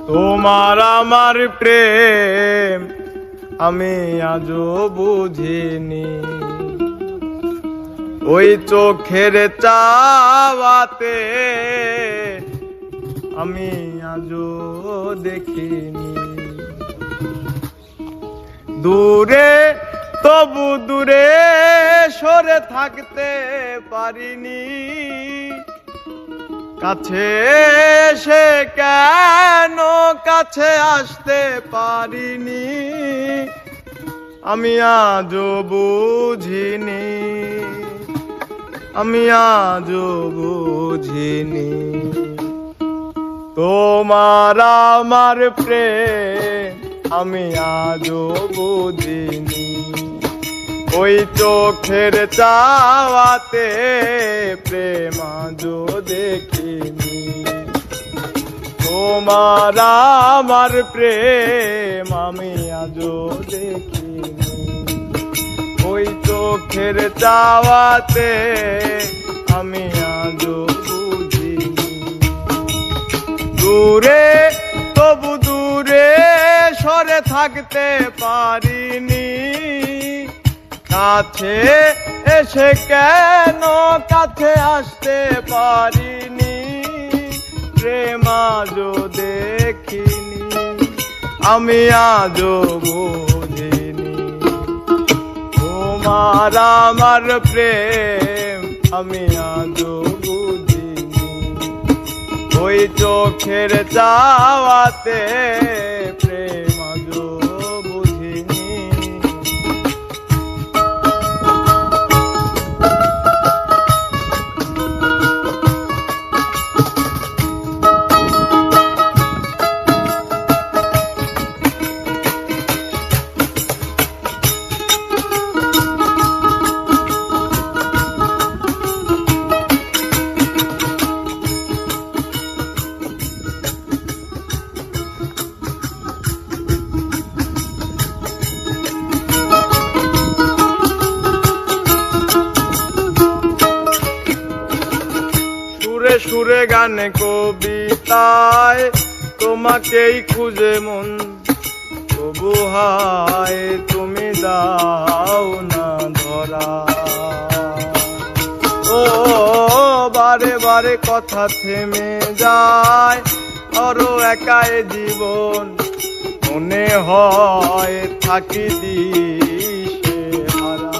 তোমার আমার প্রেম আমি আজও বুঝিনি, ওই চোখের চাওয়াতে আমি আজও দেখিনি। দূরে তবু দূরে সরে থাকতে পারিনি, কাছে এসে কেন কাছে আসতে পারিনি, আমি আজও বুঝিনি, আমি আজও বুঝিনি। তোমার আমার প্রেম আমি আজও বুঝিনি, ওই চোখের চাওয়াতে প্রেম আজও দেখিনি। তোমার আমার প্রেম আমি আজও দেখিনি, ওই চোখের চাওয়াতে আমি আজও বুঝিনি। দূরে তবু দূরে সরে থাকতে পারিনি, কাছে এসে কেন কাছে আসতে পারিনি, প্রেম আজও দেখিনি, আমি আজও বুঝিনি। তোমার আমার প্রেম আমি আজও বুঝিনি, ওই চোখের চাওয়াতে প্রেম আজও বুঝিনি। সুরে গানে কবিতায় তোমাকেই খুঁজে মন, তবু হায় তুমি দাও না ধরা। ও বারে বারে কথা থেমে যায়, আরো একাই জীবন মনে হয় থাকি দিশে হারা।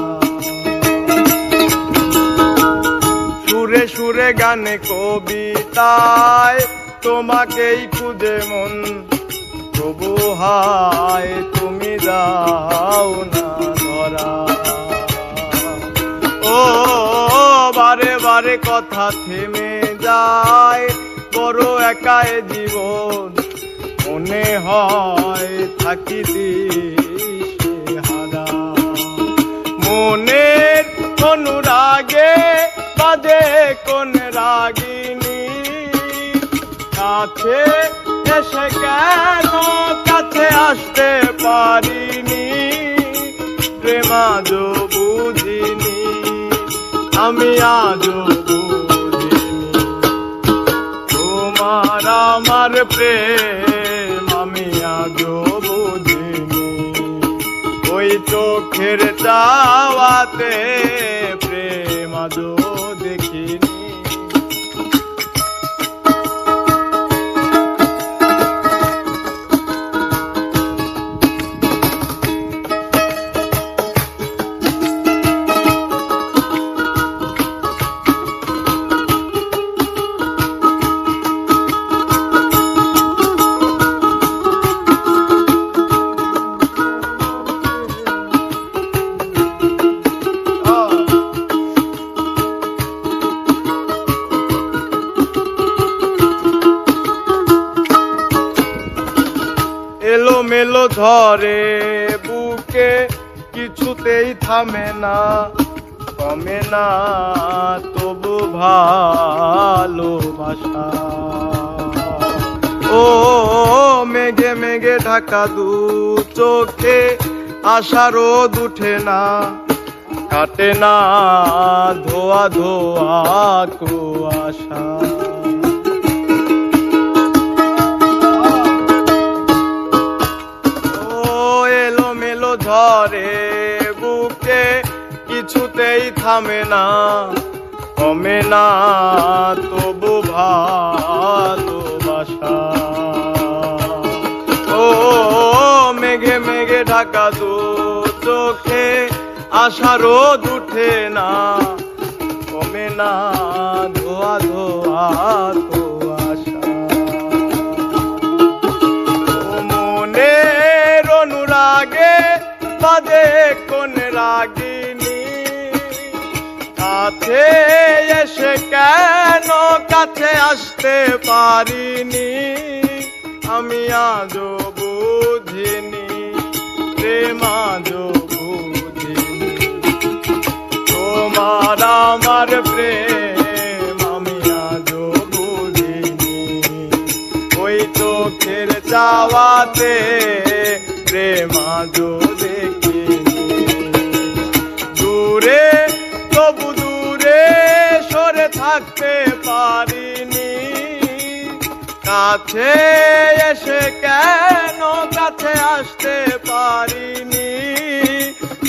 সুরে সুরে গানে কবিতায় তোমাকেই খুঁজে মন, তবু হায় তুমি দাও না ধরা। ও বারে বারে কথা থেমে যায়, বড় একাই জীবন মনে হয় থাকি দিশে হারা। মনের অনুরাগে বাজে কোন রাগিনী, কাছে এসে কেন কাছে আসতে পারিনি, প্রেম আজও বুঝিনি, আমি আজও বুঝিনি। তোমার আমার প্রেম আমি আজও বুঝিনি, ওই চোখের চাওয়াতে প্রেম আজও দেখিনি। এলোমেলো ধরে বুকে কিছুতেই থামে না, কমে না তবু ভালোবাসা। ও মেঘে মেঘে ঢাকা দু চোখে আশার রোদ উঠে না, কাটে না ধোয়া ধোয়া কুয়াশা। ধরে বুকে কিছুতেই থামে না কমে না তবু ভালোবাসা ও মেঘে মেঘে ঢাকা দু চোখে আশা রোদ উঠে না কমে না ধোয়া ধোয়া তো আশা ও মনের অনুরাগে বাজে কোন রাগিনী কাছে এসে কেন কাছে আসতে পারিনি আমি আজও বুঝিনি প্রেম আজও বুঝিনি তোমার আমার প্রেম আমি আজও বুঝিনি ওই চোখের চাওয়াতে প্রেম আজও দেখিনি দূরে তবু দূরে সরে থাকতে পারিনি কাছে এসে কেন কাছে আসতে পারিনি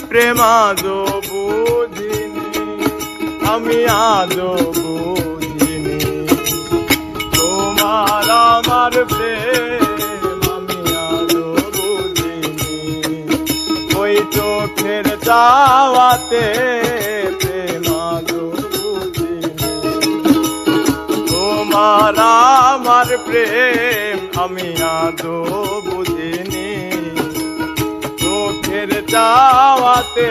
প্রেম আজও বুঝিনি আমি আজও বুঝিনি তোমার আমার প্রেম আমি আজও বুঝিনি ওই চোখের চাওয়াতে প্রেম আজও বুঝিনি তোমার আমার প্রেম আমি আজও বুঝিনি চোখের চাওয়াতে